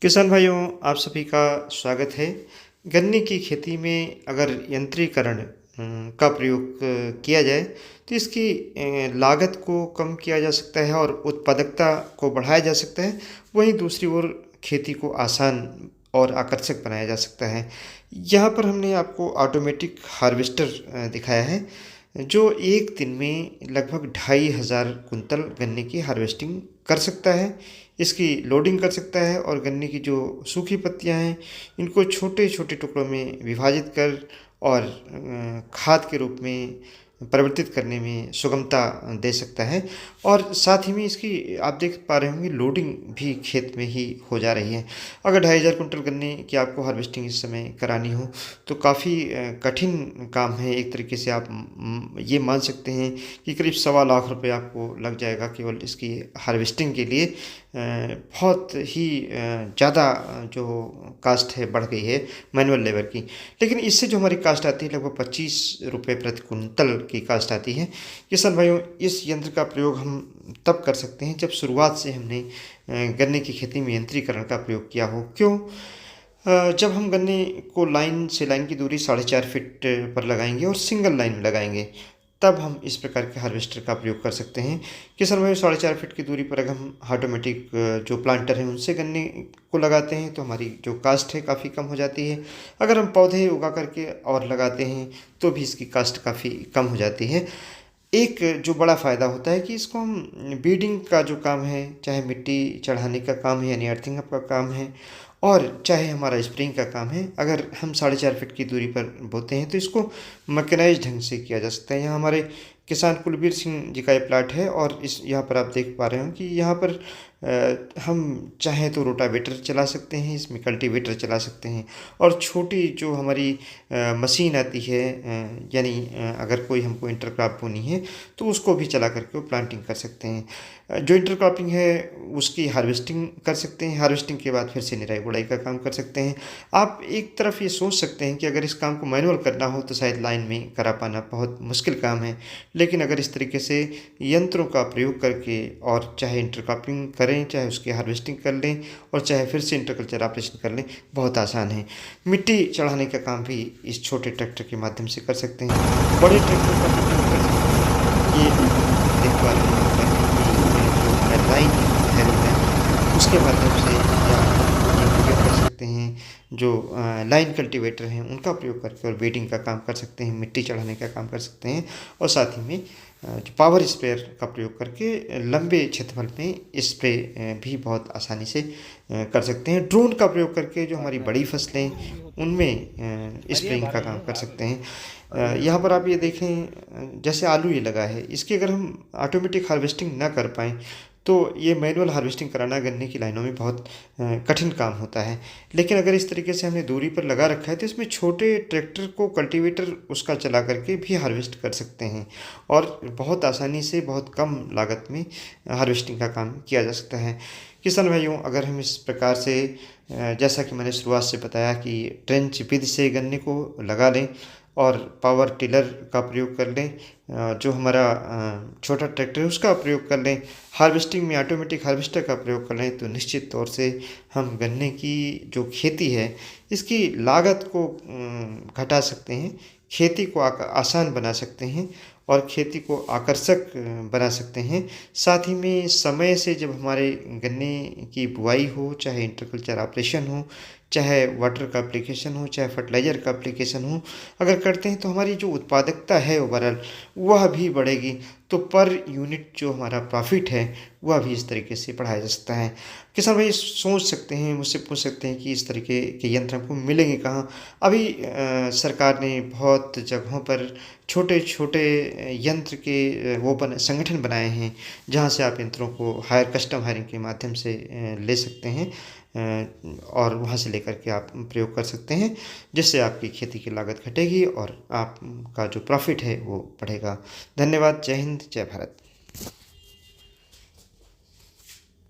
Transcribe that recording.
किसान भाइयों, आप सभी का स्वागत है। गन्ने की खेती में अगर यंत्रीकरण का प्रयोग किया जाए तो इसकी लागत को कम किया जा सकता है और उत्पादकता को बढ़ाया जा सकता है। वहीं दूसरी ओर खेती को आसान और आकर्षक बनाया जा सकता है। यहाँ पर हमने आपको ऑटोमेटिक हार्वेस्टर दिखाया है, जो एक दिन में लगभग 2500 कुंतल गन्ने की हार्वेस्टिंग कर सकता है। इसकी लोडिंग कर सकता है और गन्ने की जो सूखी पत्तियां हैं, इनको छोटे छोटे टुकड़ों में विभाजित कर और खाद के रूप में परिवर्तित करने में सुगमता दे सकता है। और साथ ही में इसकी आप देख पा रहे होंगे, लोडिंग भी खेत में ही हो जा रही है। अगर 2500 कुंटल गन्ने की आपको हार्वेस्टिंग इस समय करानी हो तो काफ़ी कठिन काम है। एक तरीके से आप ये मान सकते हैं कि करीब 1.25 लाख रुपए आपको लग जाएगा केवल इसकी हार्वेस्टिंग के लिए। बहुत ही ज़्यादा जो कास्ट है बढ़ गई है मैनुअल लेबर की। लेकिन इससे जो हमारी कास्ट आती है लगभग 25 रुपये प्रति कुंतल की कास्ट आती है। किसान भाइयों, इस यंत्र का प्रयोग हम तब कर सकते हैं जब शुरुआत से हमने गन्ने की खेती में यंत्रीकरण का प्रयोग किया हो। क्यों? जब हम गन्ने को लाइन से लाइन की दूरी 4.5 फीट पर लगाएंगे और सिंगल लाइन में लगाएंगे, तब हम इस प्रकार के हार्वेस्टर का प्रयोग कर सकते हैं। किसान भाई, 4.5 फीट की दूरी पर अगर हम ऑटोमेटिक जो प्लांटर हैं उनसे गन्ने को लगाते हैं तो हमारी जो कास्ट है काफ़ी कम हो जाती है। अगर हम पौधे उगा करके और लगाते हैं तो भी इसकी कास्ट काफ़ी कम हो जाती है। एक जो बड़ा फ़ायदा होता है कि इसको हम बीडिंग का जो काम है, चाहे मिट्टी चढ़ाने का काम है यानी अर्थिंग अप का काम है, और चाहे हमारा स्प्रेइंग का काम है, अगर हम 4.5 फीट की दूरी पर बोते हैं तो इसको मैकेनाइज्ड ढंग से किया जा सकता है। यहाँ हमारे किसान कुलबीर सिंह जी का ये प्लाट है और इस यहाँ पर आप देख पा रहे हो कि यहाँ पर हम चाहें तो रोटावेटर चला सकते हैं, इसमें कल्टीवेटर चला सकते हैं, और छोटी जो हमारी मशीन आती है, यानी अगर कोई हमको इंटरक्रॉप बोनी है तो उसको भी चला करके वो प्लांटिंग कर सकते हैं। जो इंटरक्रॉपिंग है उसकी हार्वेस्टिंग कर सकते हैं। हार्वेस्टिंग के बाद फिर से निराई गुड़ाई का काम कर सकते हैं। आप एक तरफ ये सोच सकते हैं कि अगर इस काम को मैनुअल करना हो तो शायद लाइन में करा पाना बहुत मुश्किल काम है, लेकिन अगर इस तरीके से यंत्रों का प्रयोग करके और चाहे इंटरक्रॉपिंग करें, चाहे उसकी हार्वेस्टिंग कर लें और चाहे फिर से इंटरकल्चर ऑपरेशन कर लें, बहुत आसान है। मिट्टी चढ़ाने का काम भी इस छोटे ट्रैक्टर के माध्यम से कर सकते हैं। बड़े ट्रैक्टर का भी प्रयोग कर सकते हैं। ये देख पा रहे हैं जो लाइन है उसके माध्यम से, या ये प्रयोग कर सकते हैं जो लाइन कल्टीवेटर हैं उनका प्रयोग करके और वेडिंग का काम कर सकते हैं, मिट्टी चढ़ाने का काम कर सकते हैं, और साथ ही में जो पावर स्प्रेयर का प्रयोग करके लंबे क्षेत्रफल में स्प्रे भी बहुत आसानी से कर सकते हैं। ड्रोन का प्रयोग करके जो हमारी बड़ी फसलें उनमें स्प्रेइंग का काम कर सकते हैं। यहाँ पर आप ये देखें, जैसे आलू ये लगा है, इसकी अगर हम ऑटोमेटिक हार्वेस्टिंग ना कर पाएँ तो ये मैनुअल हार्वेस्टिंग कराना गन्ने की लाइनों में बहुत कठिन काम होता है। लेकिन अगर इस तरीके से हमने दूरी पर लगा रखा है तो इसमें छोटे ट्रैक्टर को कल्टीवेटर उसका चला करके भी हार्वेस्ट कर सकते हैं और बहुत आसानी से बहुत कम लागत में हार्वेस्टिंग का काम किया जा सकता है। किसान भाइयों, अगर हम इस प्रकार से जैसा कि मैंने शुरुआत से बताया कि ट्रेंच विधि से गन्ने को लगा लें और पावर टिलर का प्रयोग कर लें, जो हमारा छोटा ट्रैक्टर है उसका प्रयोग कर लें, हार्वेस्टिंग में ऑटोमेटिक हार्वेस्टर का प्रयोग कर लें, तो निश्चित तौर से हम गन्ने की जो खेती है इसकी लागत को घटा सकते हैं, खेती को आसान बना सकते हैं और खेती को आकर्षक बना सकते हैं। साथ ही में समय से जब हमारे गन्ने की बुआई हो, चाहे इंटरकल्चर ऑपरेशन हो, चाहे वाटर का एप्लीकेशन हो, चाहे फर्टिलाइज़र का एप्लीकेशन हो, अगर करते हैं तो हमारी जो उत्पादकता है ओवरऑल वह भी बढ़ेगी। तो पर यूनिट जो हमारा प्रॉफिट है वह भी इस तरीके से बढ़ाया जा सकता है। किसान भाई सोच सकते हैं, मुझसे पूछ सकते हैं कि इस तरीके के यंत्र हमको मिलेंगे कहाँ? अभी सरकार ने बहुत जगहों पर छोटे छोटे यंत्र के संगठन बनाए हैं, जहाँ से आप यंत्रों को कस्टम हायरिंग के माध्यम से ले सकते हैं, और वहाँ से लेकर के आप प्रयोग कर सकते हैं, जिससे आपकी खेती की लागत घटेगी और आपका जो प्रॉफिट है वो बढ़ेगा। धन्यवाद। जय हिंद, जय भारत।